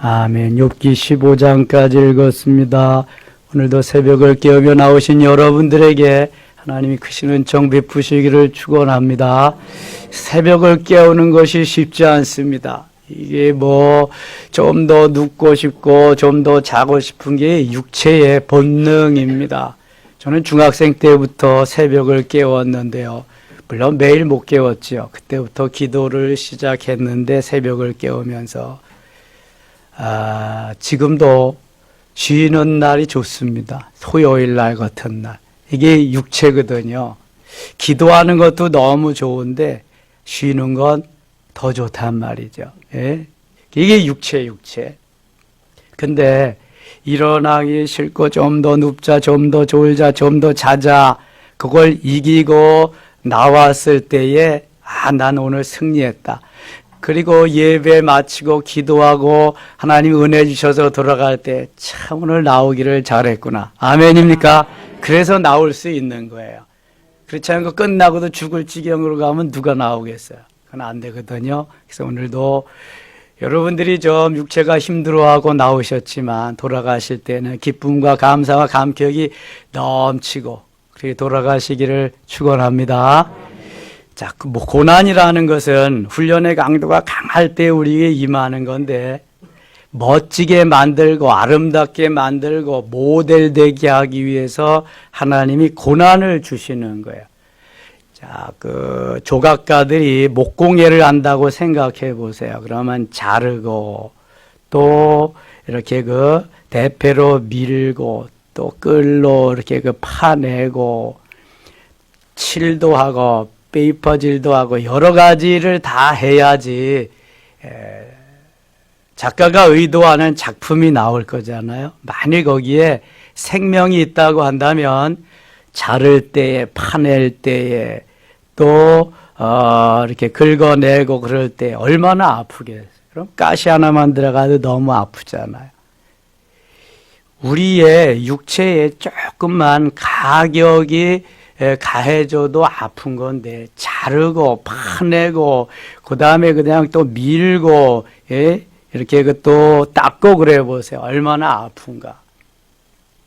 아멘. 욥기 15장까지 읽었습니다. 오늘도 새벽을 깨우며 나오신 여러분들에게 하나님이 크신 은총 베푸시기를 축원합니다. 새벽을 깨우는 것이 쉽지 않습니다. 이게 좀 더 눕고 싶고 좀 더 자고 싶은 게 육체의 본능입니다. 저는 중학생 때부터 새벽을 깨웠는데요. 물론 매일 못 깨웠죠. 그때부터 기도를 시작했는데 새벽을 깨우면서 지금도 쉬는 날이 좋습니다. 토요일 날 같은 날. 이게 육체거든요. 기도하는 것도 너무 좋은데 쉬는 건 더 좋단 말이죠. 예? 이게 육체. 근데 일어나기 싫고 좀 더 눕자, 좀 더 졸자, 좀 더 자자, 그걸 이기고 나왔을 때에 난 오늘 승리했다. 그리고 예배 마치고 기도하고 하나님 은혜 주셔서 돌아갈 때 참 오늘 나오기를 잘했구나. 아멘입니까? 그래서 나올 수 있는 거예요. 그렇지 않고 끝나고도 죽을 지경으로 가면 누가 나오겠어요? 그건 안 되거든요. 그래서 오늘도 여러분들이 좀 육체가 힘들어하고 나오셨지만 돌아가실 때는 기쁨과 감사와 감격이 넘치고 그렇게 돌아가시기를 축원합니다. 자, 고난이라는 것은 훈련의 강도가 강할 때 우리에게 임하는 건데 멋지게 만들고 아름답게 만들고 모델되게 하기 위해서 하나님이 고난을 주시는 거예요. 자, 조각가들이 목공예를 한다고 생각해 보세요. 그러면 자르고 또 이렇게 대패로 밀고 또 끌로 이렇게 파내고 칠도 하고 페이퍼질도 하고 여러 가지를 다 해야지 작가가 의도하는 작품이 나올 거잖아요. 만일 거기에 생명이 있다고 한다면 자를 때에 파낼 때에 또 이렇게 긁어내고 그럴 때 얼마나 아프겠어요. 그럼 가시 하나만 들어가도 너무 아프잖아요. 우리의 육체에 조금만 가격이 가해져도 아픈 건데 자르고 파내고 그 다음에 그냥 또 밀고 이렇게 또 닦고 그래 보세요. 얼마나 아픈가.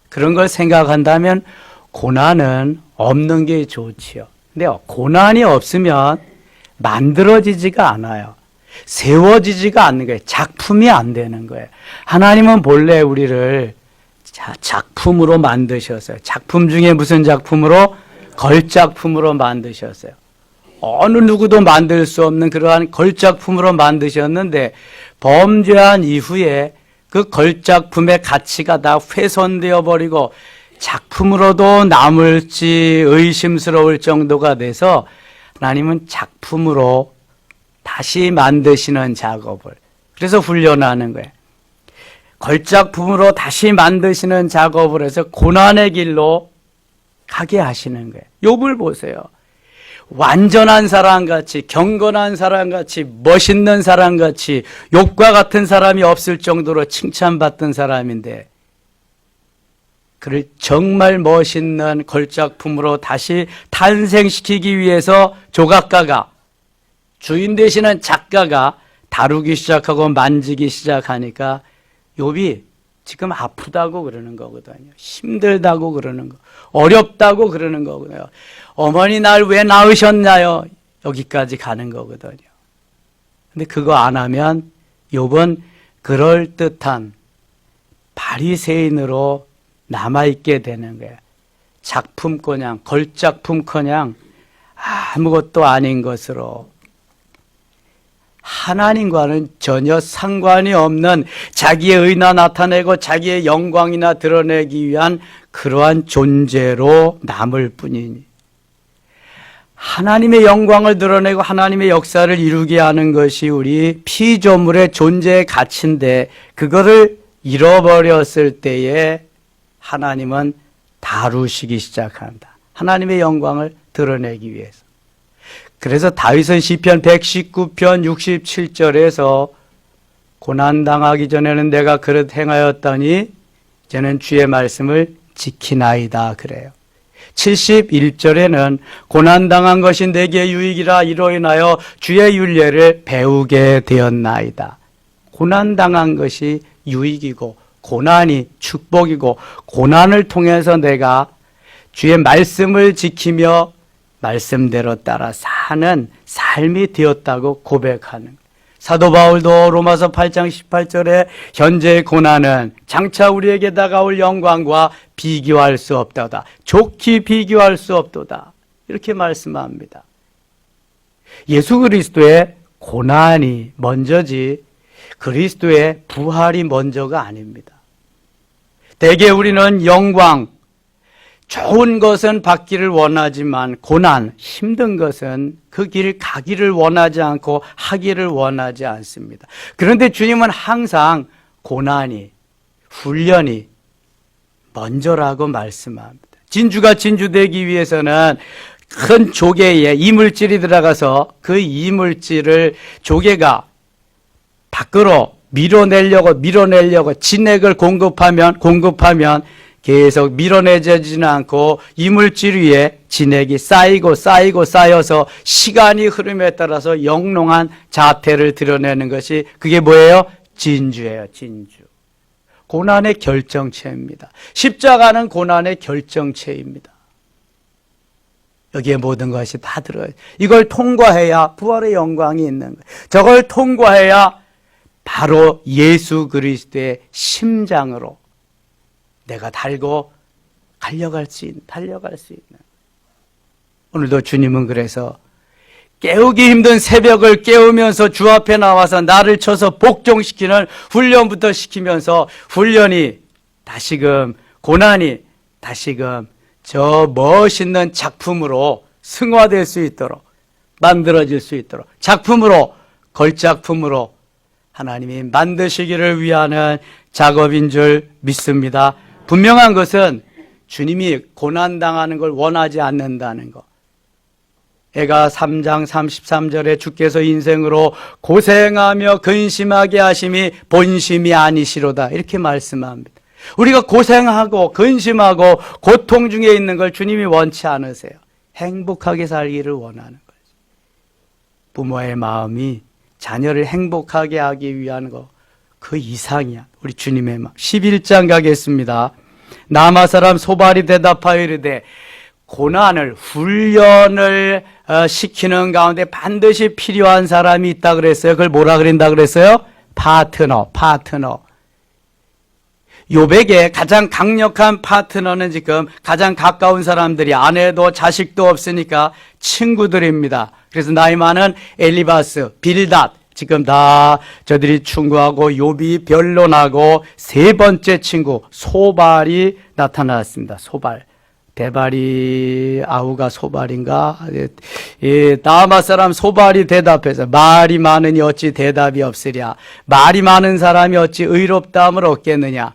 그런 걸 생각한다면 고난은 없는 게 좋지요. 근데 고난이 없으면 만들어지지가 않아요. 세워지지가 않는 거예요. 작품이 안 되는 거예요. 하나님은 본래 우리를 작품으로 만드셨어요. 작품 중에 무슨 작품으로? 걸작품으로 만드셨어요. 어느 누구도 만들 수 없는 그러한 걸작품으로 만드셨는데 범죄한 이후에 그 걸작품의 가치가 다 훼손되어 버리고 작품으로도 남을지 의심스러울 정도가 돼서 하나님은 작품으로 다시 만드시는 작업을 그래서 훈련하는 거예요. 걸작품으로 다시 만드시는 작업을 해서 고난의 길로 가게 하시는 거예요. 욥을 보세요. 완전한 사람같이 경건한 사람같이 멋있는 사람같이 욥과 같은 사람이 없을 정도로 칭찬받던 사람인데 그를 정말 멋있는 걸작품으로 다시 탄생시키기 위해서 조각가가 주인 되시는 작가가 다루기 시작하고 만지기 시작하니까 욥이 지금 아프다고 그러는 거거든요. 힘들다고 그러는 거. 어렵다고 그러는 거거든요. 어머니 날 왜 낳으셨나요? 여기까지 가는 거거든요. 근데 그거 안 하면 욥은 그럴듯한 바리새인으로 남아있게 되는 거예요. 작품커녕 걸작품커녕 아무것도 아닌 것으로 하나님과는 전혀 상관이 없는 자기의 의나 나타내고 자기의 영광이나 드러내기 위한 그러한 존재로 남을 뿐이니 하나님의 영광을 드러내고 하나님의 역사를 이루게 하는 것이 우리 피조물의 존재의 가치인데 그거를 잃어버렸을 때에 하나님은 다루시기 시작한다. 하나님의 영광을 드러내기 위해서. 그래서 다윗은 시편 119편 67절에서 고난당하기 전에는 내가 그릇 행하였더니 이제는 주의 말씀을 지키나이다 그래요. 71절에는 고난당한 것이 내게 유익이라 이로 인하여 주의 율례를 배우게 되었나이다. 고난당한 것이 유익이고 고난이 축복이고 고난을 통해서 내가 주의 말씀을 지키며 말씀대로 따라 사는 삶이 되었다고 고백하는 사도 바울도 로마서 8장 18절에 현재의 고난은 장차 우리에게 다가올 영광과 비교할 수 없도다. 좋게 비교할 수 없도다. 이렇게 말씀합니다. 예수 그리스도의 고난이 먼저지 그리스도의 부활이 먼저가 아닙니다. 대개 우리는 영광, 좋은 것은 받기를 원하지만 고난, 힘든 것은 그 길을 가기를 원하지 않고 하기를 원하지 않습니다. 그런데 주님은 항상 고난이, 훈련이 먼저라고 말씀합니다. 진주가 진주되기 위해서는 큰 조개에 이물질이 들어가서 그 이물질을 조개가 밖으로 밀어내려고 진액을 공급하면 계속 밀어내지는 않고 이물질 위에 진액이 쌓여서 시간이 흐름에 따라서 영롱한 자태를 드러내는 것이 그게 뭐예요? 진주예요, 진주. 고난의 결정체입니다. 십자가는 고난의 결정체입니다. 여기에 모든 것이 다 들어요. 이걸 통과해야 부활의 영광이 있는 거예요. 저걸 통과해야 바로 예수 그리스도의 심장으로 내가 달려갈 수 있는. 오늘도 주님은 그래서 깨우기 힘든 새벽을 깨우면서 주 앞에 나와서 나를 쳐서 복종시키는 훈련부터 시키면서 훈련이 다시금 고난이 다시금 저 멋있는 작품으로 승화될 수 있도록 만들어질 수 있도록 작품으로 걸작품으로 하나님이 만드시기를 위하는 작업인 줄 믿습니다. 분명한 것은 주님이 고난당하는 걸 원하지 않는다는 것. 애가 3장 33절에 주께서 인생으로 고생하며 근심하게 하심이 본심이 아니시로다 이렇게 말씀합니다. 우리가 고생하고 근심하고 고통 중에 있는 걸 주님이 원치 않으세요. 행복하게 살기를 원하는 거죠. 부모의 마음이 자녀를 행복하게 하기 위한 거 그 이상이야. 우리 주님의 마음. 11장 가겠습니다. 남아 사람 소발이 대답하여 이르되 고난을 훈련을 시키는 가운데 반드시 필요한 사람이 있다 그랬어요. 그걸 뭐라 그런다 그랬어요? 파트너. 욥에게 가장 강력한 파트너는 지금 가장 가까운 사람들이 아내도 자식도 없으니까 친구들입니다. 그래서 나이 많은 엘리바스, 빌닷 지금 다 저들이 충고하고 욥이 변론하고 세 번째 친구 소발이 나타났습니다. 소발. 대발이 아우가 소발인가? 나아마 사람 소발이 대답해서 말이 많으니 어찌 대답이 없으랴. 말이 많은 사람이 어찌 의롭다함을 얻겠느냐.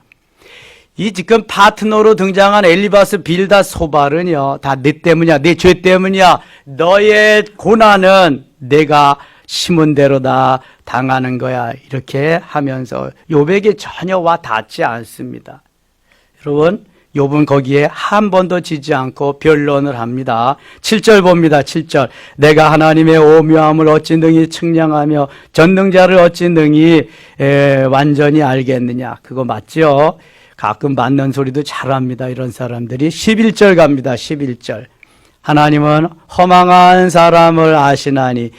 이 지금 파트너로 등장한 엘리바스 빌닷 소발은요 다 내 때문이야. 내 죄 때문이야. 너의 고난은 내가 심은 대로 다 당하는 거야. 이렇게 하면서 욥에게 전혀 와 닿지 않습니다. 여러분 욥은 거기에 한 번도 지지 않고 변론을 합니다. 7절 봅니다. 7절 내가 하나님의 오묘함을 어찌 능히 측량하며 전능자를 어찌 능히 완전히 알겠느냐. 그거 맞죠? 가끔 맞는 소리도 잘합니다. 이런 사람들이 11절 갑니다. 11절 하나님은 허망한 사람을 아시나니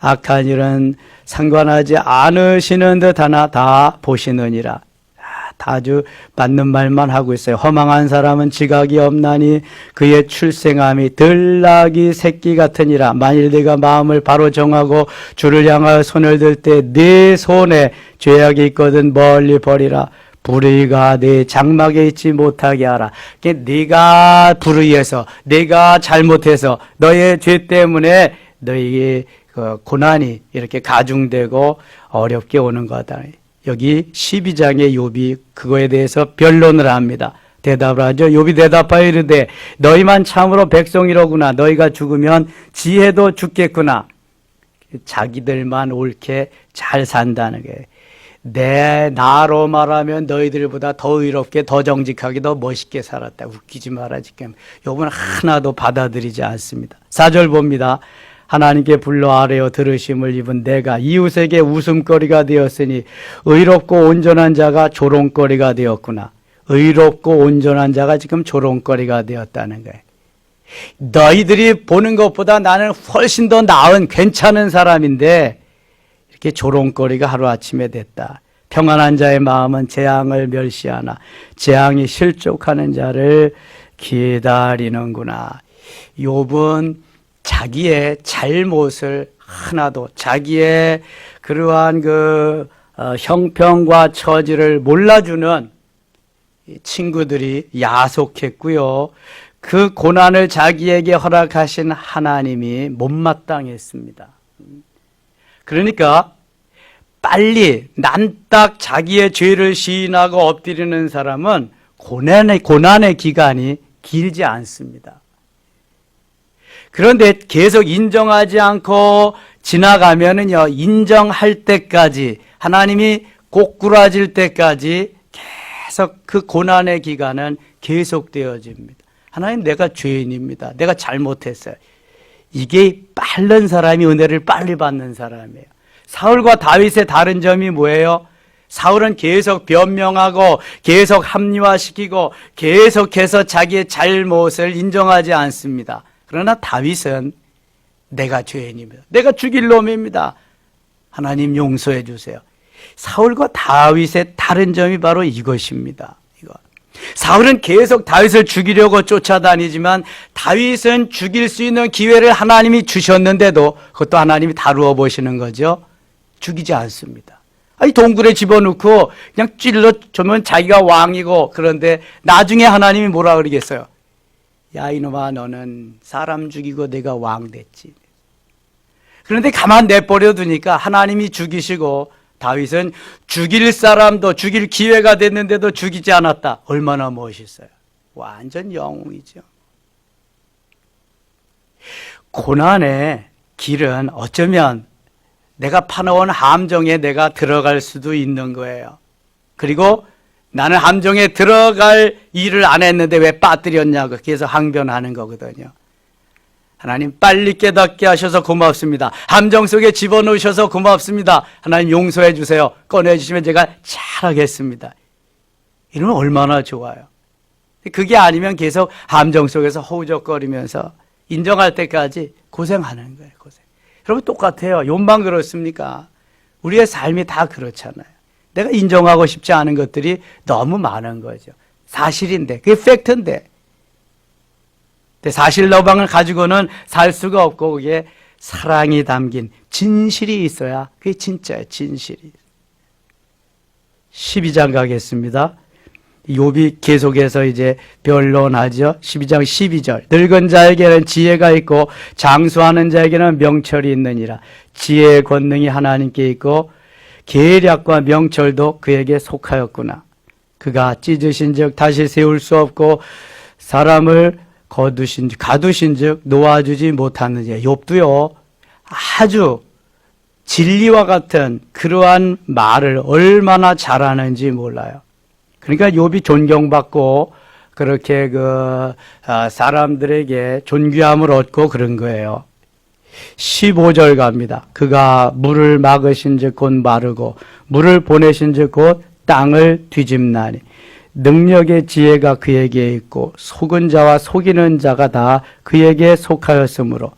악한 일은 상관하지 않으시는 듯 하나 다 보시느니라. 다 아주 맞는 말만 하고 있어요. 허망한 사람은 지각이 없나니 그의 출생함이 들나귀 새끼 같으니라. 만일 네가 마음을 바로 정하고 주를 향하여 손을 들 때 네 손에 죄악이 있거든 멀리 버리라. 불의가 네 장막에 있지 못하게 하라. 네가 불의해서 네가 잘못해서 너의 죄 때문에 너에게 고난이 이렇게 가중되고 어렵게 오는 거다. 여기 12장의 욥이 그거에 대해서 변론을 합니다. 대답을 하죠. 욥이 대답하여 이르되 너희만 참으로 백성이로구나. 너희가 죽으면 지혜도 죽겠구나. 자기들만 옳게 잘 산다는 게 나로 말하면 너희들보다 더 의롭게 더 정직하게 더 멋있게 살았다. 웃기지 마라 지금. 욥은 하나도 받아들이지 않습니다. 4절 봅니다. 하나님께 불러 아뢰어 들으심을 입은 내가 이웃에게 웃음거리가 되었으니 의롭고 온전한 자가 조롱거리가 되었구나. 의롭고 온전한 자가 지금 조롱거리가 되었다는 거예요. 너희들이 보는 것보다 나는 훨씬 더 나은 괜찮은 사람인데 이렇게 조롱거리가 하루아침에 됐다. 평안한 자의 마음은 재앙을 멸시하나 재앙이 실족하는 자를 기다리는구나. 욥은 자기의 잘못을 하나도, 자기의 그러한 형편과 처지를 몰라주는 친구들이 야속했고요. 그 고난을 자기에게 허락하신 하나님이 못마땅했습니다. 그러니까 빨리 난딱 자기의 죄를 시인하고 엎드리는 사람은 고난의 기간이 길지 않습니다. 그런데 계속 인정하지 않고 지나가면은요, 인정할 때까지, 하나님이 꼬꾸라질 때까지 계속 그 고난의 기간은 계속되어집니다. 하나님, 내가 죄인입니다. 내가 잘못했어요. 이게 빠른 사람이 은혜를 빨리 받는 사람이에요. 사울과 다윗의 다른 점이 뭐예요? 사울은 계속 변명하고 계속 합리화시키고 계속해서 자기의 잘못을 인정하지 않습니다. 그러나 다윗은 내가 죄인입니다. 내가 죽일 놈입니다. 하나님 용서해 주세요. 사울과 다윗의 다른 점이 바로 이것입니다. 사울은 계속 다윗을 죽이려고 쫓아다니지만 다윗은 죽일 수 있는 기회를 하나님이 주셨는데도 그것도 하나님이 다루어 보시는 거죠. 죽이지 않습니다. 아니, 동굴에 집어넣고 그냥 찔러주면 자기가 왕이고, 그런데 나중에 하나님이 뭐라 그러겠어요? 야, 이놈아, 너는 사람 죽이고 내가 왕 됐지. 그런데 가만 내버려 두니까 하나님이 죽이시고 다윗은 죽일 사람도 죽일 기회가 됐는데도 죽이지 않았다. 얼마나 멋있어요. 완전 영웅이죠. 고난의 길은 어쩌면 내가 파놓은 함정에 내가 들어갈 수도 있는 거예요. 그리고 나는 함정에 들어갈 일을 안 했는데 왜 빠뜨렸냐고 그래서 항변하는 거거든요. 하나님, 빨리 깨닫게 하셔서 고맙습니다. 함정 속에 집어넣으셔서 고맙습니다. 하나님, 용서해 주세요. 꺼내주시면 제가 잘하겠습니다. 이러면 얼마나 좋아요. 그게 아니면 계속 함정 속에서 허우적거리면서 인정할 때까지 고생하는 거예요. 고생. 여러분, 똑같아요. 욥만 그렇습니까? 우리의 삶이 다 그렇잖아요. 내가 인정하고 싶지 않은 것들이 너무 많은 거죠. 사실인데, 그게 팩트인데. 사실 너방을 가지고는 살 수가 없고, 그게 사랑이 담긴 진실이 있어야 그게 진짜예요. 진실이. 12장 가겠습니다. 욥이 계속해서 이제 변론하죠. 12장 12절. 늙은 자에게는 지혜가 있고 장수하는 자에게는 명철이 있느니라. 지혜의 권능이 하나님께 있고 계략과 명철도 그에게 속하였구나. 그가 찢으신 즉 다시 세울 수 없고 사람을 가두신 즉 놓아주지 못하느냐. 욥도요, 아주 진리와 같은 그러한 말을 얼마나 잘하는지 몰라요. 그러니까 욥이 존경받고 그렇게 사람들에게 존귀함을 얻고 그런 거예요. 15절 갑니다. 그가 물을 막으신 즉 곧 마르고 물을 보내신 즉 곧 땅을 뒤집나니 능력의 지혜가 그에게 있고 속은 자와 속이는 자가 다 그에게 속하였으므로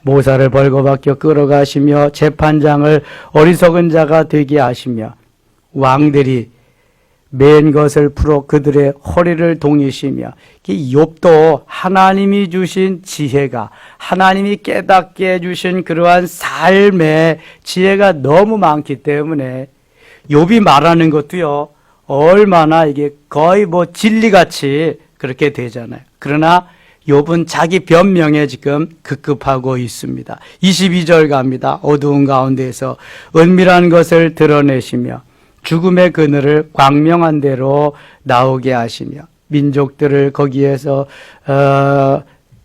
모사를 벌거벗겨 끌어가시며 재판장을 어리석은 자가 되게 하시며 왕들이 맨 것을 풀어 그들의 허리를 동이시며, 욥도 하나님이 주신 지혜가, 하나님이 깨닫게 해주신 그러한 삶의 지혜가 너무 많기 때문에 욥이 말하는 것도요, 얼마나 이게 거의 진리같이 그렇게 되잖아요. 그러나 욥은 자기 변명에 지금 급급하고 있습니다. 22절 갑니다. 어두운 가운데에서 은밀한 것을 드러내시며 죽음의 그늘을 광명한 대로 나오게 하시며 민족들을 거기에서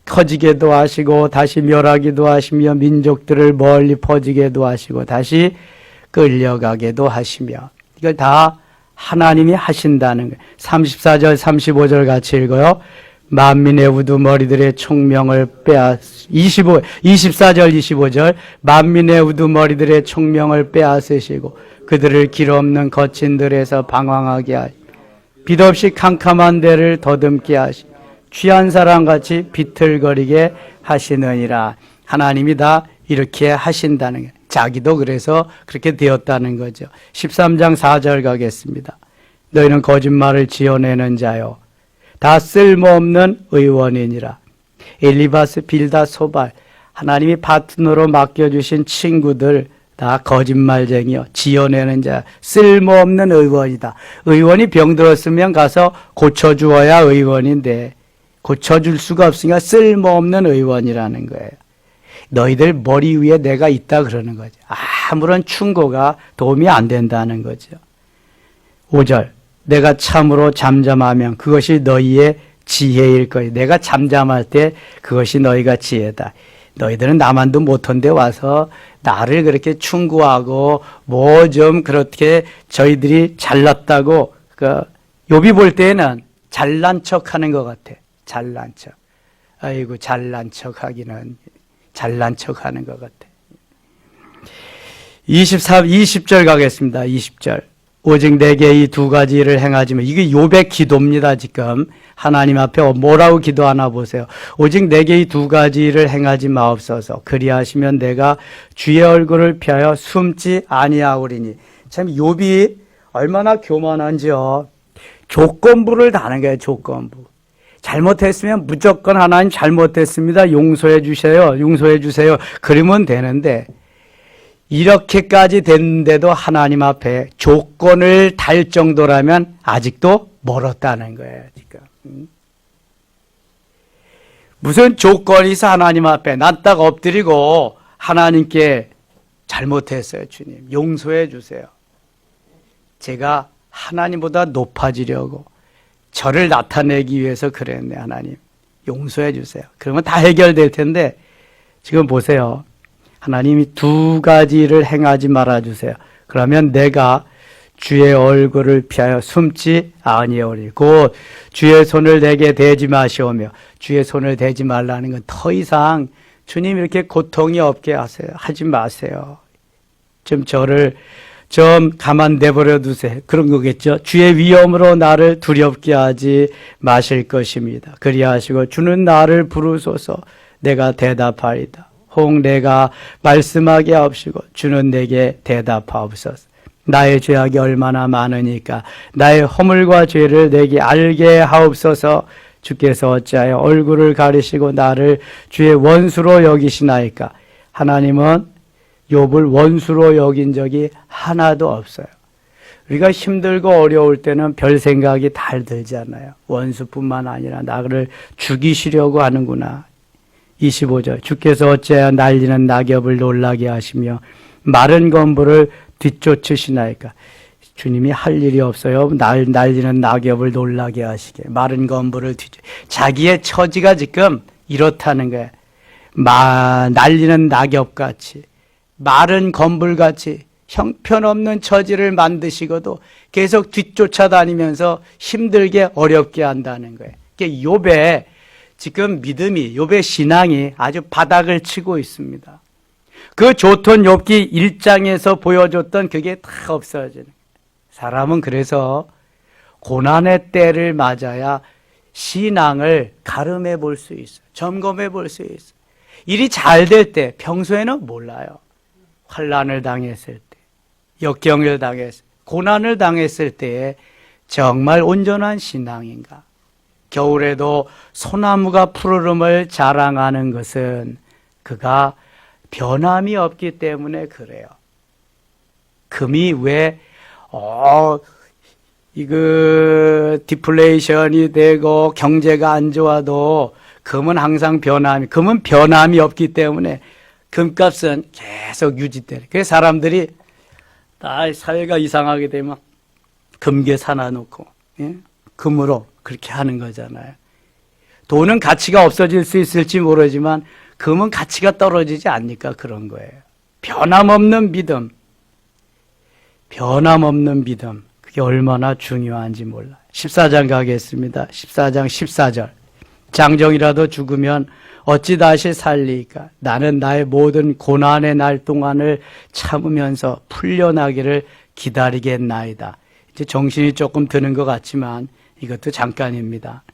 커지게도 하시고 다시 멸하기도 하시며 민족들을 멀리 퍼지게도 하시고 다시 끌려가게도 하시며, 이걸 다 하나님이 하신다는 거예요. 34절 35절 같이 읽어요. 만민의 우두머리들의 총명을 24절 25절 만민의 우두머리들의 총명을 빼앗으시고 그들을 길 없는 거친들에서 방황하게 하시 빛 없이 캄캄한 데를 더듬게 하시 취한 사람같이 비틀거리게 하시느니라. 하나님이 다 이렇게 하신다는 거예요. 자기도 그래서 그렇게 되었다는 거죠. 13장 4절 가겠습니다. 너희는 거짓말을 지어내는 자요 다 쓸모없는 의원이니라. 엘리바스, 빌다, 소발 하나님이 파트너로 맡겨주신 친구들 다 거짓말쟁이요 지어내는 자 쓸모없는 의원이다. 의원이 병들었으면 가서 고쳐주어야 의원인데 고쳐줄 수가 없으니까 쓸모없는 의원이라는 거예요. 너희들 머리 위에 내가 있다 그러는 거죠. 아무런 충고가 도움이 안 된다는 거죠. 5절 내가 참으로 잠잠하면 그것이 너희의 지혜일 거야. 내가 잠잠할 때 그것이 너희가 지혜다. 너희들은 남한도 못한데 와서 나를 그렇게 충고하고 뭐 좀 그렇게 저희들이 잘났다고 욥이 볼 때에는 잘난 척하는 것 같아. 잘난 척. 아이고 잘난 척하기는 잘난 척하는 것 같아. 20절 가겠습니다. 20절. 오직 내게 이 두 가지를 행하지만 이게 욥의 기도입니다. 지금 하나님 앞에 뭐라고 기도하나 보세요. 오직 내게 이 두 가지를 행하지 마옵소서. 그리하시면 내가 주의 얼굴을 피하여 숨지 아니하오리니. 참 욥이 얼마나 교만한지요. 조건부를 다는 거예요. 조건부. 잘못했으면 무조건 하나님 잘못했습니다. 용서해 주세요. 용서해 주세요. 그러면 되는데 이렇게까지 됐는데도 하나님 앞에 조건을 달 정도라면 아직도 멀었다는 거예요. 지금. 무슨 조건이 있어 하나님 앞에 난 딱 엎드리고 하나님께 잘못했어요. 주님 용서해 주세요. 제가 하나님보다 높아지려고 저를 나타내기 위해서 그랬네. 하나님 용서해 주세요. 그러면 다 해결될 텐데 지금 보세요. 하나님이 두 가지를 행하지 말아주세요. 그러면 내가 주의 얼굴을 피하여 숨지 아니하오리. 곧 주의 손을 내게 대지 마시오며 주의 손을 대지 말라는 건 더 이상 주님 이렇게 고통이 없게 하세요. 하지 마세요. 좀 저를 좀 가만 내버려 두세요. 그런 거겠죠. 주의 위엄으로 나를 두렵게 하지 마실 것입니다. 그리하시고 주는 나를 부르소서 내가 대답하리다. 혹 내가 말씀하게 하옵시고 주는 내게 대답하옵소서. 나의 죄악이 얼마나 많으니까 나의 허물과 죄를 내게 알게 하옵소서. 주께서 어찌하여 얼굴을 가리시고 나를 주의 원수로 여기시나이까. 하나님은 욥을 원수로 여긴 적이 하나도 없어요. 우리가 힘들고 어려울 때는 별 생각이 달 들잖아요. 원수뿐만 아니라 나를 죽이시려고 하는구나. 25절 주께서 어찌하여 날리는 낙엽을 놀라게 하시며 마른 건부를 뒤쫓으시나이까. 주님이 할 일이 없어요. 날리는 낙엽을 놀라게 하시게. 마른 건부를 자기의 처지가 지금 이렇다는 거예요. 날리는 낙엽같이 마른 건불같이 형편없는 처지를 만드시고도 계속 뒤쫓아다니면서 힘들게 어렵게 한다는 거예요. 욥의 지금 믿음이 욥의 신앙이 아주 바닥을 치고 있습니다. 그 좋던 욥기 1장에서 보여줬던 그게 다 없어지는 거예요. 사람은 그래서 고난의 때를 맞아야 신앙을 가름해 볼 수 있어요. 점검해 볼 수 있어요. 일이 잘 될 때 평소에는 몰라요. 환난을 당했을 때, 역경을 당했을 때, 고난을 당했을 때에 정말 온전한 신앙인가? 겨울에도 소나무가 푸르름을 자랑하는 것은 그가 변함이 없기 때문에 그래요. 금이 왜 디플레이션이 되고 경제가 안 좋아도 금은 항상 금은 변함이 없기 때문에 금값은 계속 유지돼. 그래서 사람들이 사회가 이상하게 되면 금괴 사놔 놓고 금으로 그렇게 하는 거잖아요. 돈은 가치가 없어질 수 있을지 모르지만 금은 가치가 떨어지지 않으니까 그런 거예요. 변함없는 믿음. 변함없는 믿음. 그게 얼마나 중요한지 몰라요. 14장 가겠습니다. 14장 14절. 장정이라도 죽으면 어찌 다시 살리까? 나는 나의 모든 고난의 날 동안을 참으면서 풀려나기를 기다리겠나이다. 이제 정신이 조금 드는 것 같지만 이것도 잠깐입니다.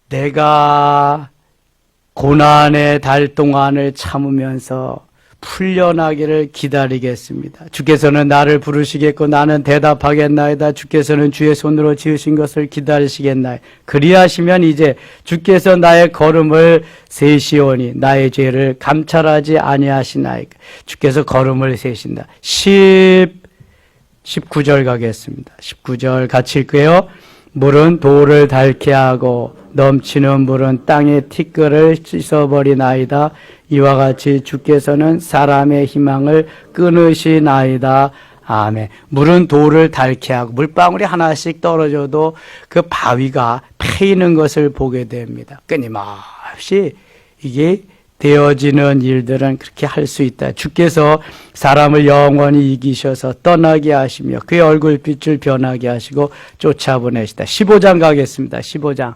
내가 고난의 달 동안을 참으면서 풀려나기를 기다리겠습니다. 주께서는 나를 부르시겠고 나는 대답하겠나이다. 주께서는 주의 손으로 지으신 것을 기다리시겠나이다. 그리하시면 이제 주께서 나의 걸음을 세시오니 나의 죄를 감찰하지 아니하시나이까. 주께서 걸음을 세신다. 19절 가겠습니다. 19절 같이 읽고요. 물은 돌을 닳게 하고 넘치는 물은 땅의 티끌을 씻어버리나이다. 이와 같이 주께서는 사람의 희망을 끊으시나이다. 아멘. 물은 돌을 닳게 하고 물방울이 하나씩 떨어져도 그 바위가 패이는 것을 보게 됩니다. 끊임없이 이게 되어지는 일들은 그렇게 할 수 있다. 주께서 사람을 영원히 이기셔서 떠나게 하시며 그의 얼굴빛을 변하게 하시고 쫓아보내시다. 15장 가겠습니다. 15장.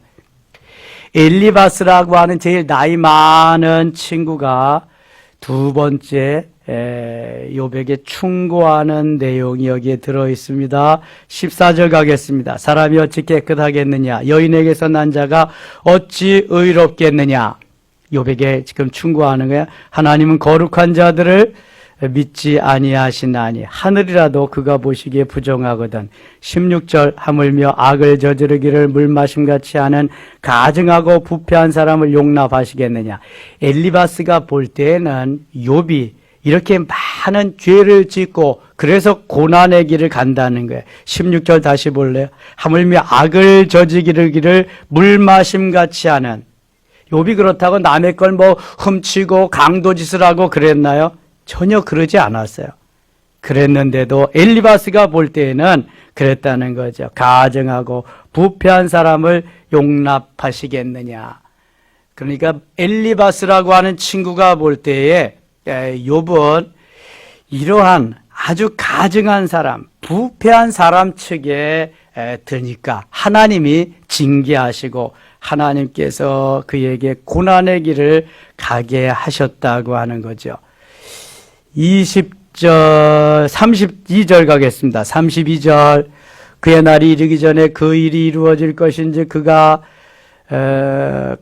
엘리바스라고 하는 제일 나이 많은 친구가 두 번째 욥에게 충고하는 내용이 여기에 들어있습니다. 14절 가겠습니다. 사람이 어찌 깨끗하겠느냐? 여인에게서 난 자가 어찌 의롭겠느냐? 욥에게 지금 충고하는 거야. 하나님은 거룩한 자들을 믿지 아니하시나니 하늘이라도 그가 보시기에 부정하거든. 16절 하물며 악을 저지르기를 물마심같이 하는 가증하고 부패한 사람을 용납하시겠느냐. 엘리바스가 볼 때에는 욥이 이렇게 많은 죄를 짓고 그래서 고난의 길을 간다는 거예요. 16절 다시 볼래요? 하물며 악을 저지르기를 물마심같이 하는. 욥이 그렇다고 남의 걸 뭐 훔치고 강도짓을 하고 그랬나요? 전혀 그러지 않았어요. 그랬는데도 엘리바스가 볼 때에는 그랬다는 거죠. 가증하고 부패한 사람을 용납하시겠느냐. 그러니까 엘리바스라고 하는 친구가 볼 때에 욥은 이러한 아주 가증한 사람, 부패한 사람 측에 드니까 하나님이 징계하시고 하나님께서 그에게 고난의 길을 가게 하셨다고 하는 거죠. 20절, 32절 가겠습니다. 32절. 그의 날이 이르기 전에 그 일이 이루어질 것인지 그가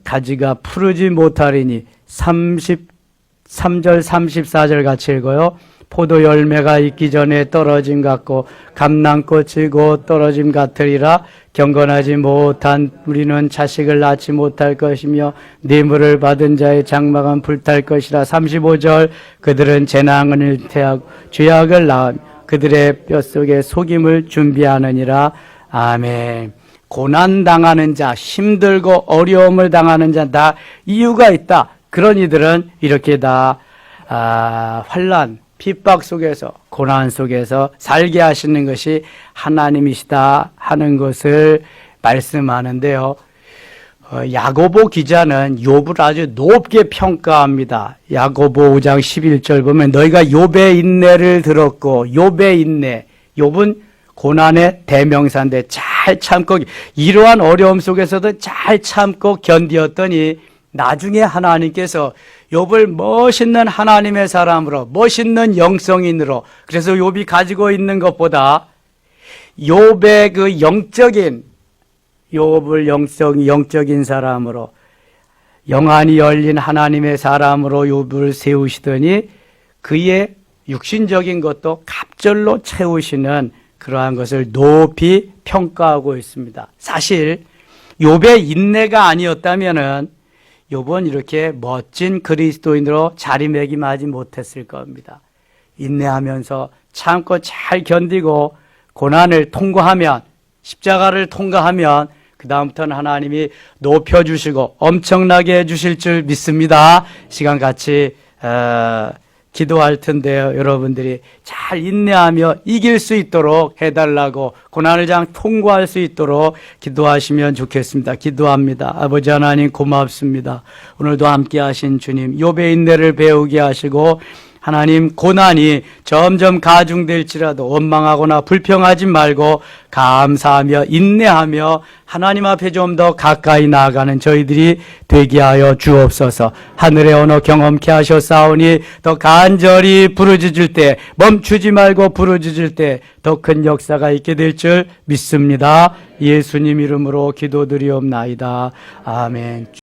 가지가 푸르지 못하리니. 33절, 34절 같이 읽어요. 포도 열매가 있기 전에 떨어짐 같고 감람꽃이 곧 떨어짐 같으리라. 경건하지 못한 우리는 자식을 낳지 못할 것이며 뇌물을 받은 자의 장막은 불탈 것이라. 35절. 그들은 재난을 잉태하고 죄악을 낳으며 그들의 뼛속에 속임을 준비하느니라. 아멘. 고난당하는 자, 힘들고 어려움을 당하는 자 다 이유가 있다. 그런 이들은 이렇게 다 환난, 핍박 속에서 고난 속에서 살게 하시는 것이 하나님이시다 하는 것을 말씀하는데요. 야고보 기자는 욥을 아주 높게 평가합니다. 야고보 5장 11절 보면 너희가 욥의 인내를 들었고 욥의 인내, 욥은 고난의 대명사인데 잘 참고 이러한 어려움 속에서도 잘 참고 견디었더니 나중에 하나님께서 욥을 멋있는 하나님의 사람으로, 멋있는 영성인으로, 그래서 욥이 가지고 있는 것보다 욥의 그 영적인, 욥을 영적인 사람으로, 영안이 열린 하나님의 사람으로 욥을 세우시더니 그의 육신적인 것도 갑절로 채우시는 그러한 것을 높이 평가하고 있습니다. 사실 욥의 인내가 아니었다면은 욥은 이렇게 멋진 그리스도인으로 자리매김하지 못했을 겁니다. 인내하면서 참고 잘 견디고 고난을 통과하면, 십자가를 통과하면 그 다음부터는 하나님이 높여주시고 엄청나게 해주실 줄 믿습니다. 시간 같이 기도할 텐데요. 여러분들이 잘 인내하며 이길 수 있도록 해달라고, 고난을 잘 통과할 수 있도록 기도하시면 좋겠습니다. 기도합니다. 아버지 하나님 고맙습니다. 오늘도 함께 하신 주님, 욥의 인내를 배우게 하시고 하나님, 고난이 점점 가중될지라도 원망하거나 불평하지 말고 감사하며 인내하며 하나님 앞에 좀 더 가까이 나아가는 저희들이 되게 하여 주옵소서. 하늘의 언어 경험케 하셨사오니 더 간절히 부르짖을 때, 멈추지 말고 부르짖을 때 더 큰 역사가 있게 될 줄 믿습니다. 예수님 이름으로 기도드리옵나이다. 아멘.